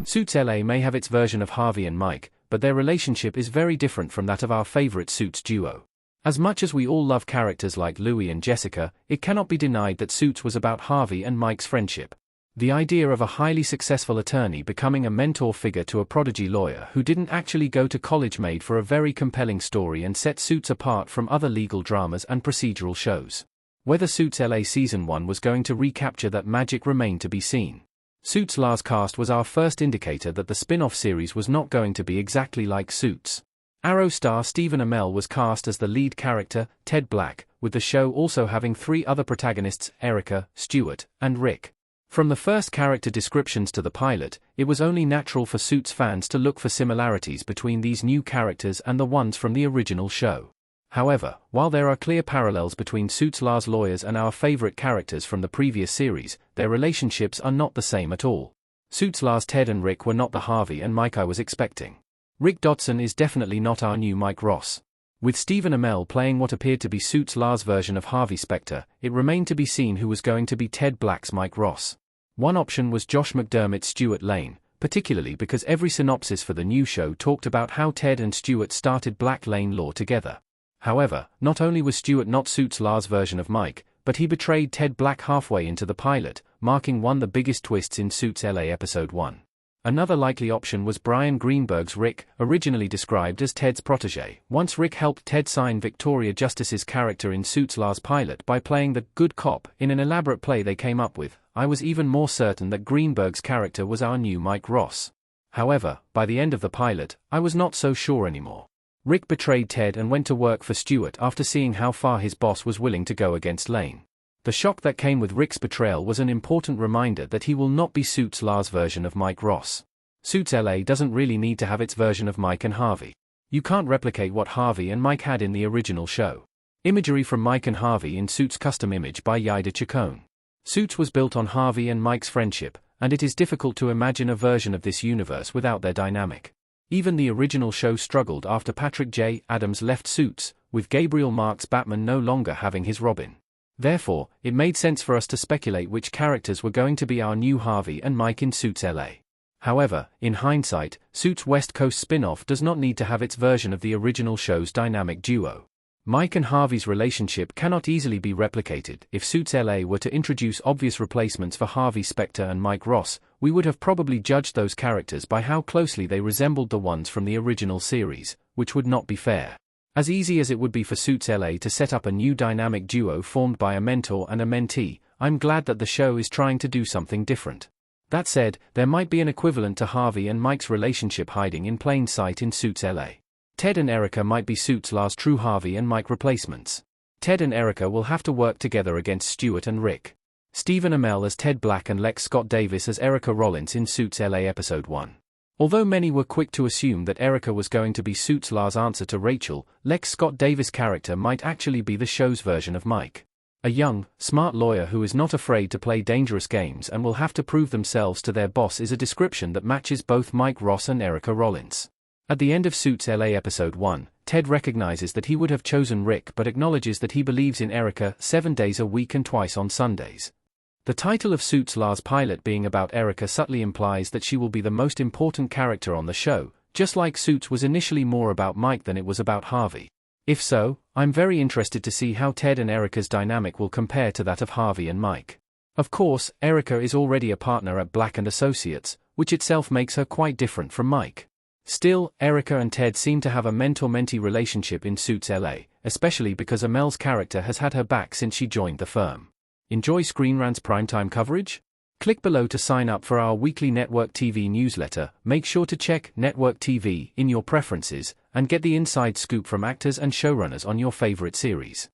Suits LA may have its version of Harvey and Mike, but their relationship is very different from that of our favorite Suits duo. As much as we all love characters like Louie and Jessica, it cannot be denied that Suits was about Harvey and Mike's friendship. The idea of a highly successful attorney becoming a mentor figure to a prodigy lawyer who didn't actually go to college made for a very compelling story and set Suits apart from other legal dramas and procedural shows. Whether Suits LA Season 1 was going to recapture that magic remained to be seen. Suits' last cast was our first indicator that the spin-off series was not going to be exactly like Suits. Arrow star Stephen Amell was cast as the lead character, Ted Black, with the show also having 3 other protagonists, Erica, Stuart, and Rick. From the first character descriptions to the pilot, it was only natural for Suits fans to look for similarities between these new characters and the ones from the original show. However, while there are clear parallels between Suits' Lars lawyers and our favorite characters from the previous series, their relationships are not the same at all. Suits' Lars Ted and Rick were not the Harvey and Mike I was expecting. Rick Dodson is definitely not our new Mike Ross. With Stephen Amell playing what appeared to be Suits' Lars' version of Harvey Specter, it remained to be seen who was going to be Ted Black's Mike Ross. One option was Josh McDermott's Stuart Lane, particularly because every synopsis for the new show talked about how Ted and Stuart started Black Lane Law together. However, not only was Stuart not Suits' Lars' version of Mike, but he betrayed Ted Black halfway into the pilot, marking one of the biggest twists in Suits LA Episode 1. Another likely option was Brian Greenberg's Rick, originally described as Ted's protege. Once Rick helped Ted sign Victoria Justice's character in Suits' Lars pilot by playing the good cop in an elaborate play they came up with, I was even more certain that Greenberg's character was our new Mike Ross. However, by the end of the pilot, I was not so sure anymore. Rick betrayed Ted and went to work for Stuart after seeing how far his boss was willing to go against Lane. The shock that came with Rick's betrayal was an important reminder that he will not be Suits' Lars' version of Mike Ross. Suits LA doesn't really need to have its version of Mike and Harvey. You can't replicate what Harvey and Mike had in the original show. Imagery from Mike and Harvey in Suits custom image by Yida Chacon. Suits was built on Harvey and Mike's friendship, and it is difficult to imagine a version of this universe without their dynamic. Even the original show struggled after Patrick J. Adams left Suits, with Gabriel Mark's Batman no longer having his Robin. Therefore, it made sense for us to speculate which characters were going to be our new Harvey and Mike in Suits LA. However, in hindsight, Suits' West Coast spin-off does not need to have its version of the original show's dynamic duo. Mike and Harvey's relationship cannot easily be replicated. If Suits LA were to introduce obvious replacements for Harvey Specter and Mike Ross, we would have probably judged those characters by how closely they resembled the ones from the original series, which would not be fair. As easy as it would be for Suits LA to set up a new dynamic duo formed by a mentor and a mentee, I'm glad that the show is trying to do something different. That said, there might be an equivalent to Harvey and Mike's relationship hiding in plain sight in Suits LA. Ted and Erica might be Suits' Lars' true Harvey and Mike replacements. Ted and Erica will have to work together against Stuart and Rick. Stephen Amell as Ted Black and Lex Scott Davis as Erica Rollins in Suits LA Episode 1. Although many were quick to assume that Erica was going to be Suits' Lars' answer to Rachel, Lex Scott Davis' character might actually be the show's version of Mike. A young, smart lawyer who is not afraid to play dangerous games and will have to prove themselves to their boss is a description that matches both Mike Ross and Erica Rollins. At the end of Suits LA Episode 1, Ted recognizes that he would have chosen Rick but acknowledges that he believes in Erica 7 days a week and twice on Sundays. The title of Suits' Lars pilot being about Erica subtly implies that she will be the most important character on the show, just like Suits was initially more about Mike than it was about Harvey. If so, I'm very interested to see how Ted and Erica's dynamic will compare to that of Harvey and Mike. Of course, Erica is already a partner at Black & Associates, which itself makes her quite different from Mike. Still, Erica and Ted seem to have a mentor-mentee relationship in Suits LA, especially because Amell's character has had her back since she joined the firm. Enjoy Screen Rant's primetime coverage? Click below to sign up for our weekly Network TV newsletter. Make sure to check Network TV in your preferences and get the inside scoop from actors and showrunners on your favorite series.